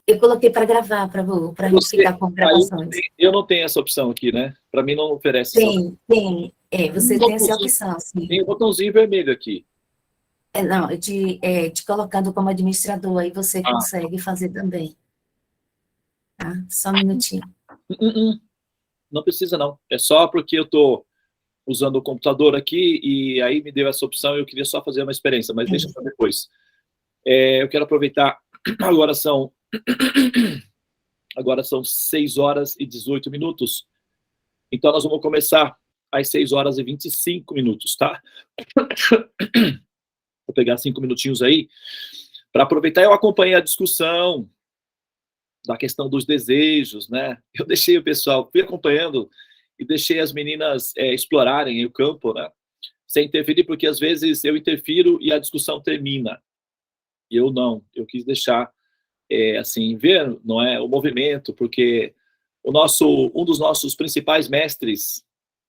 Eu coloquei para gravar, para a gente ficar com gravações. Eu não tenho essa opção aqui, né? Para mim não oferece essa opção. Tem. Você tem essa opção, sim. Tem um botãozinho vermelho aqui. Não, te colocando como administrador, aí você consegue fazer também. Tá? Só um minutinho. Não precisa, não. É só porque eu estou usando o computador aqui e aí me deu essa opção e eu queria só fazer uma experiência, mas deixa para depois. Eu quero aproveitar, agora são 6 horas e 18 minutos, então nós vamos começar às 6 horas e 25 minutos, tá? Vou pegar 5 minutinhos aí, para aproveitar. Eu acompanhei a discussão da questão dos desejos, né? Eu deixei o pessoal, fui acompanhando e deixei as meninas explorarem o campo, né? Sem interferir, porque às vezes eu interfiro e a discussão termina. E eu não, eu quis deixar, assim, ver, não é, o movimento, porque um dos nossos principais mestres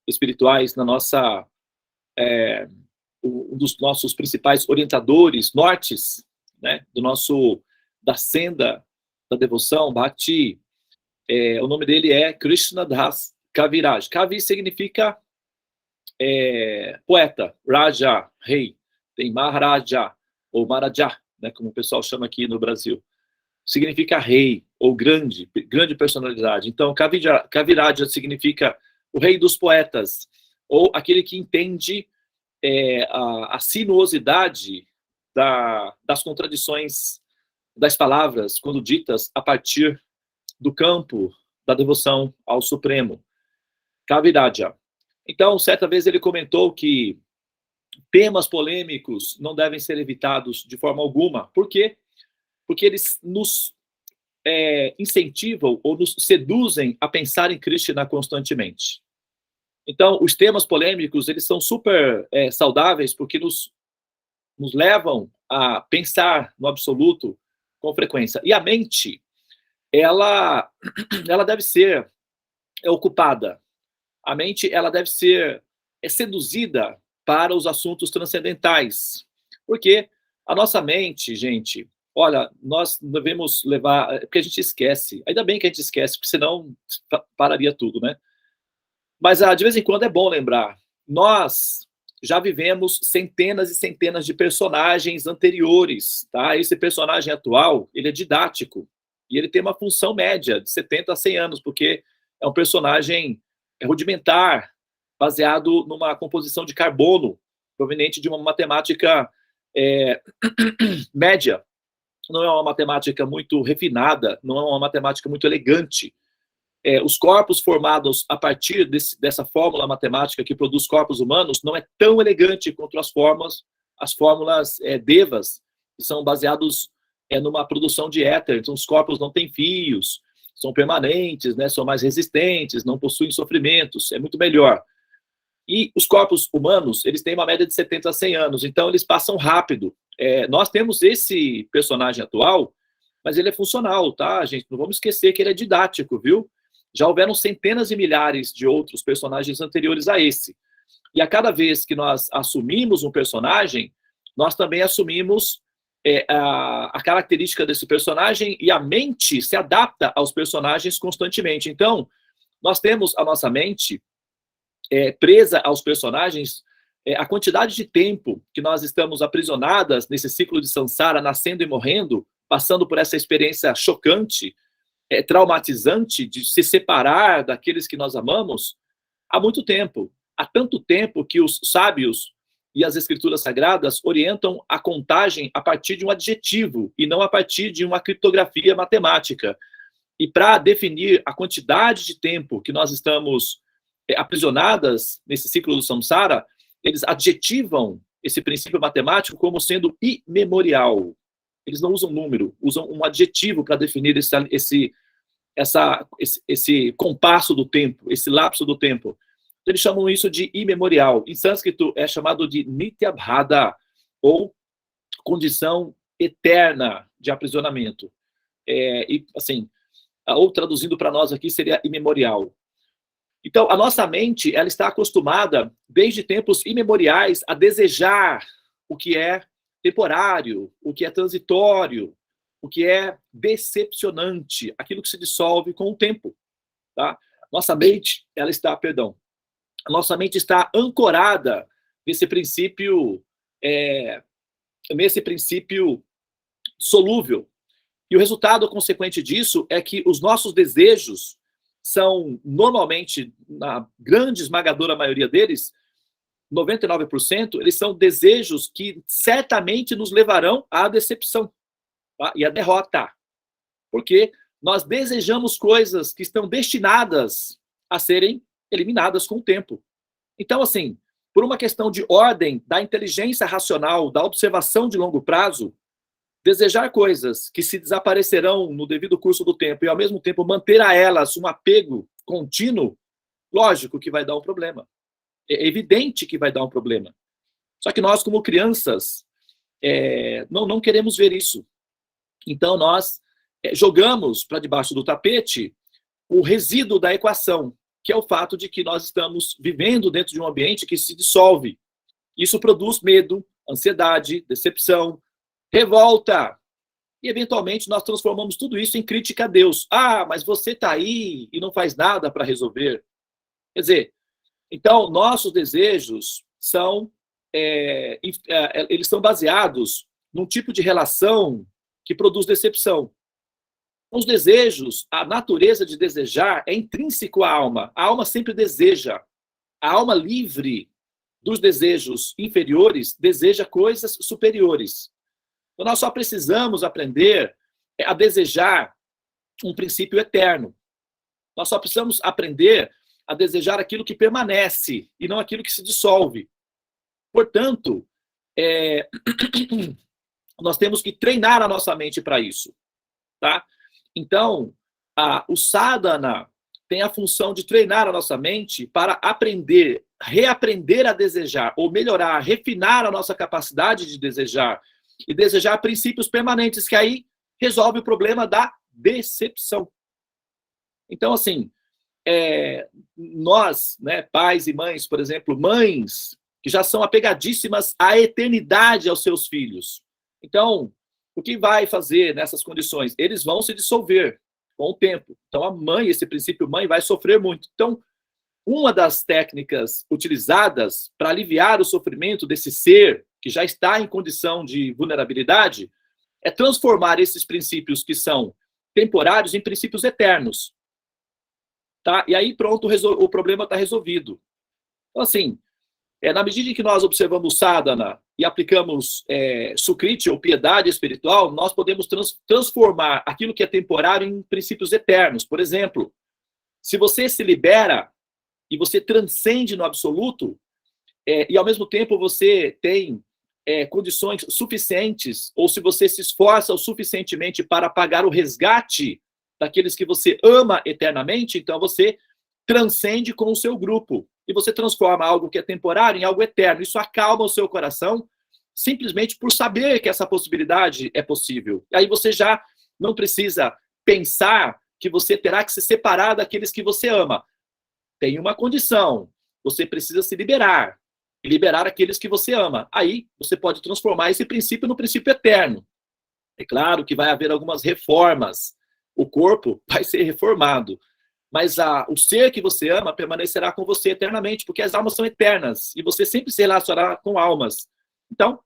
espirituais na nossa, um dos nossos principais orientadores, nortes, né, da senda da devoção, Bhakti, o nome dele é Krishna Das Kaviraj. Kavi significa poeta, Raja, rei. Tem Maharaja, ou Maharaja, né, como o pessoal chama aqui no Brasil. Significa rei, ou grande personalidade. Então, Kaviraja significa o rei dos poetas, ou aquele que entende a sinuosidade das contradições das palavras, quando ditas a partir do campo da devoção ao Supremo. Kaviraja. Então, certa vez ele comentou que temas polêmicos não devem ser evitados de forma alguma. Por quê? Porque eles nos incentivam ou nos seduzem a pensar em Krishna constantemente. Então, os temas polêmicos, eles são super saudáveis porque nos levam a pensar no absoluto com frequência. E a mente, ela deve ser ocupada. A mente, ela deve ser seduzida para os assuntos transcendentais. Porque a nossa mente, gente, olha, nós devemos levar... Porque a gente esquece. Ainda bem que a gente esquece, porque senão pararia tudo, né? Mas de vez em quando é bom lembrar. Nós já vivemos centenas e centenas de personagens anteriores, tá? Esse personagem atual, ele é didático. E ele tem uma função média de 70 a 100 anos, porque é um personagem rudimentar, baseado numa composição de carbono, proveniente de uma matemática média. Não é uma matemática muito refinada, não é uma matemática muito elegante. Os corpos formados a partir dessa fórmula matemática que produz corpos humanos não é tão elegante quanto as fórmulas devas, que são baseados numa produção de éter. Então, os corpos não têm fios, são permanentes, né, são mais resistentes, não possuem sofrimentos, é muito melhor. E os corpos humanos, eles têm uma média de 70 a 100 anos, então eles passam rápido. Nós temos esse personagem atual, mas ele é funcional, tá, gente? Não vamos esquecer que ele é didático, viu? Já houveram centenas e milhares de outros personagens anteriores a esse. E a cada vez que nós assumimos um personagem, nós também assumimos a característica desse personagem, e a mente se adapta aos personagens constantemente. Então, nós temos a nossa mente presa aos personagens. A quantidade de tempo que nós estamos aprisionadas nesse ciclo de samsara, nascendo e morrendo, passando por essa experiência chocante, traumatizante de se separar daqueles que nós amamos, há muito tempo. Há tanto tempo que os sábios e as escrituras sagradas orientam a contagem a partir de um adjetivo e não a partir de uma criptografia matemática. E para definir a quantidade de tempo que nós estamos aprisionadas nesse ciclo do samsara, eles adjetivam esse princípio matemático como sendo imemorial. Eles não usam número, usam um adjetivo para definir esse compasso do tempo, esse lapso do tempo. Eles chamam isso de imemorial. Em sânscrito é chamado de nityabhada, ou condição eterna de aprisionamento. E assim, ou traduzindo para nós aqui seria imemorial. Então, a nossa mente, ela está acostumada, desde tempos imemoriais, a desejar o que é temporário, o que é transitório, o que é decepcionante, aquilo que se dissolve com o tempo, tá? Nossa mente, ela está, perdão, a nossa mente está ancorada nesse princípio solúvel. E o resultado consequente disso é que os nossos desejos são, normalmente, na grande esmagadora maioria deles, 99%, eles são desejos que certamente nos levarão à decepção, tá? E à derrota. Porque nós desejamos coisas que estão destinadas a serem eliminadas com o tempo. Então, assim, por uma questão de ordem da inteligência racional, da observação de longo prazo, desejar coisas que se desaparecerão no devido curso do tempo e, ao mesmo tempo, manter a elas um apego contínuo, lógico que vai dar um problema. É evidente que vai dar um problema. Só que nós, como crianças, não queremos ver isso. Então, nós jogamos para debaixo do tapete o resíduo da equação, que é o fato de que nós estamos vivendo dentro de um ambiente que se dissolve. Isso produz medo, ansiedade, decepção, revolta. E, eventualmente, nós transformamos tudo isso em crítica a Deus. Ah, mas você está aí e não faz nada para resolver. Quer dizer, então, nossos desejos eles são baseados num tipo de relação que produz decepção. Os desejos, a natureza de desejar é intrínseco à alma. A alma sempre deseja. A alma livre dos desejos inferiores deseja coisas superiores. Então, nós só precisamos aprender a desejar um princípio eterno. Nós só precisamos aprender a desejar aquilo que permanece e não aquilo que se dissolve. Portanto, nós temos que treinar a nossa mente para isso, tá? Então, o sadhana tem a função de treinar a nossa mente para aprender, reaprender a desejar, ou melhorar, refinar a nossa capacidade de desejar, e desejar princípios permanentes, que aí resolve o problema da decepção. Então, assim, nós, né, pais e mães, por exemplo, mães que já são apegadíssimas à eternidade aos seus filhos. Então, o que vai fazer nessas condições? Eles vão se dissolver com o tempo. Então, a mãe, esse princípio mãe, vai sofrer muito. Então, uma das técnicas utilizadas para aliviar o sofrimento desse ser que já está em condição de vulnerabilidade é transformar esses princípios que são temporários em princípios eternos. Tá? E aí, pronto, o problema está resolvido. Então, assim, na medida em que nós observamos sadhana e aplicamos sukriti, ou piedade espiritual, nós podemos transformar aquilo que é temporário em princípios eternos. Por exemplo, se você se libera e você transcende no absoluto, e ao mesmo tempo você tem condições suficientes, ou se você se esforça o suficientemente para pagar o resgate daqueles que você ama eternamente, então você transcende com o seu grupo. E você transforma algo que é temporário em algo eterno. Isso acalma o seu coração, simplesmente por saber que essa possibilidade é possível. E aí você já não precisa pensar que você terá que se separar daqueles que você ama. Tem uma condição. Você precisa se liberar. E liberar aqueles que você ama. Aí você pode transformar esse princípio no princípio eterno. É claro que vai haver algumas reformas. O corpo vai ser reformado. Mas o ser que você ama permanecerá com você eternamente, porque as almas são eternas, e você sempre se relacionará com almas. Então,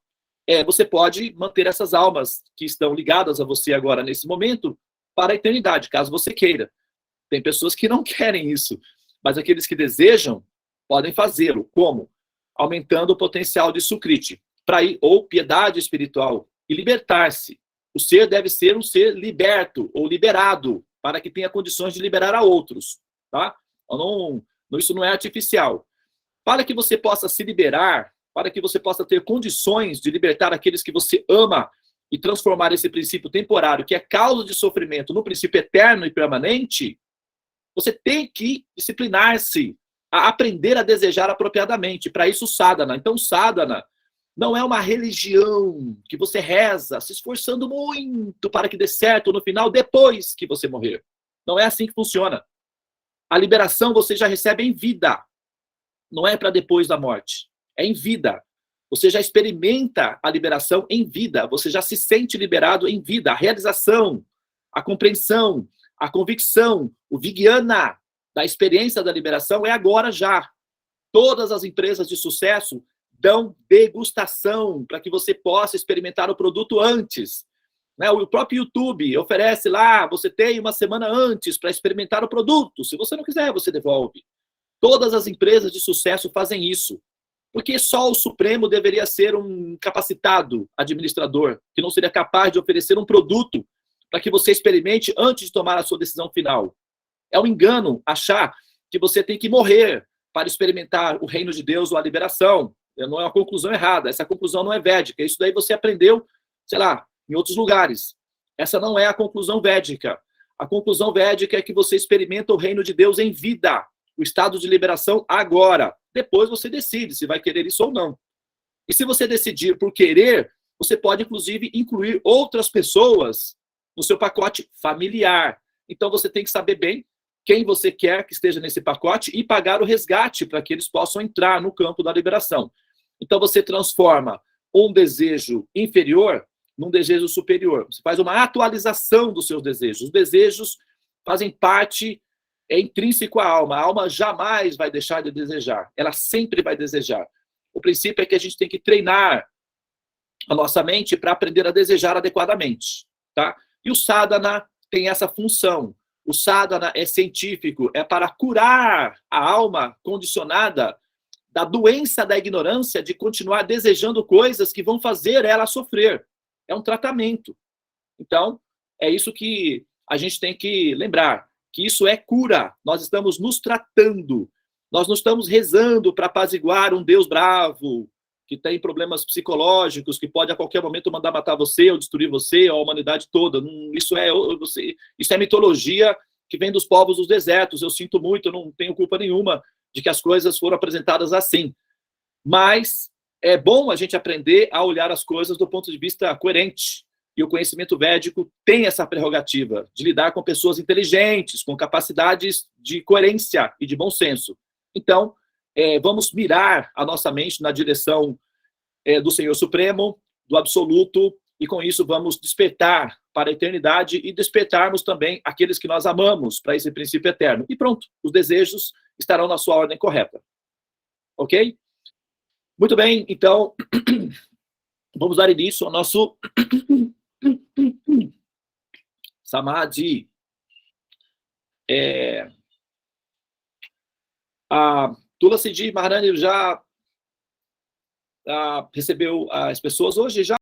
você pode manter essas almas que estão ligadas a você agora, nesse momento, para a eternidade, caso você queira. Tem pessoas que não querem isso, mas aqueles que desejam podem fazê-lo. Como? Aumentando o potencial de sukriti, ou piedade espiritual, e libertar-se. O ser deve ser um ser liberto, ou liberado, para que tenha condições de liberar a outros, tá? Isso não é artificial. Para que você possa se liberar, para que você possa ter condições de libertar aqueles que você ama e transformar esse princípio temporário, que é causa de sofrimento, no princípio eterno e permanente, você tem que disciplinar-se a aprender a desejar apropriadamente. Para isso, sadhana. Então, sadhana não é uma religião que você reza, se esforçando muito para que dê certo no final, depois que você morrer. Não é assim que funciona. A liberação você já recebe em vida. Não é para depois da morte. É em vida. Você já experimenta a liberação em vida, você já se sente liberado em vida. A realização, a compreensão, a convicção, o vigyana da experiência da liberação é agora já. Todas as empresas de sucesso dão degustação para que você possa experimentar o produto antes. Né? O próprio YouTube oferece lá, você tem uma semana antes para experimentar o produto. Se você não quiser, você devolve. Todas as empresas de sucesso fazem isso. Porque só o Supremo deveria ser um capacitado administrador, que não seria capaz de oferecer um produto para que você experimente antes de tomar a sua decisão final. É um engano achar que você tem que morrer para experimentar o reino de Deus ou a liberação. Não é uma conclusão errada. Essa conclusão não é védica. Isso daí você aprendeu, sei lá, em outros lugares. Essa não é a conclusão védica. A conclusão védica é que você experimenta o reino de Deus em vida, o estado de liberação agora. Depois você decide se vai querer isso ou não. E se você decidir por querer, você pode, inclusive, incluir outras pessoas no seu pacote familiar. Então, você tem que saber bem quem você quer que esteja nesse pacote e pagar o resgate para que eles possam entrar no campo da liberação. Então, você transforma um desejo inferior num desejo superior. Você faz uma atualização dos seus desejos. Os desejos fazem parte, é intrínseco à alma. A alma jamais vai deixar de desejar. Ela sempre vai desejar. O princípio é que a gente tem que treinar a nossa mente para aprender a desejar adequadamente. Tá? E o sadhana tem essa função. O sadhana é científico, é para curar a alma condicionada da doença da ignorância de continuar desejando coisas que vão fazer ela sofrer. É um tratamento. Então, é isso que a gente tem que lembrar, que isso é cura. Nós estamos nos tratando. Nós não estamos rezando para apaziguar um Deus bravo, que tem problemas psicológicos, que pode a qualquer momento mandar matar você, ou destruir você, ou a humanidade toda. Isso é mitologia que vem dos povos dos desertos. Eu sinto muito, eu não tenho culpa nenhuma de que as coisas foram apresentadas assim. Mas é bom a gente aprender a olhar as coisas do ponto de vista coerente. E o conhecimento védico tem essa prerrogativa de lidar com pessoas inteligentes, com capacidades de coerência e de bom senso. Então, vamos mirar a nossa mente na direção do Senhor Supremo, do Absoluto, e com isso vamos despertar para a eternidade e despertarmos também aqueles que nós amamos para esse princípio eterno. E pronto, os desejos estarão na sua ordem correta. Ok? Muito bem, então, vamos dar início ao nosso Samadhi. A Tulasi Maharani já recebeu as pessoas hoje, já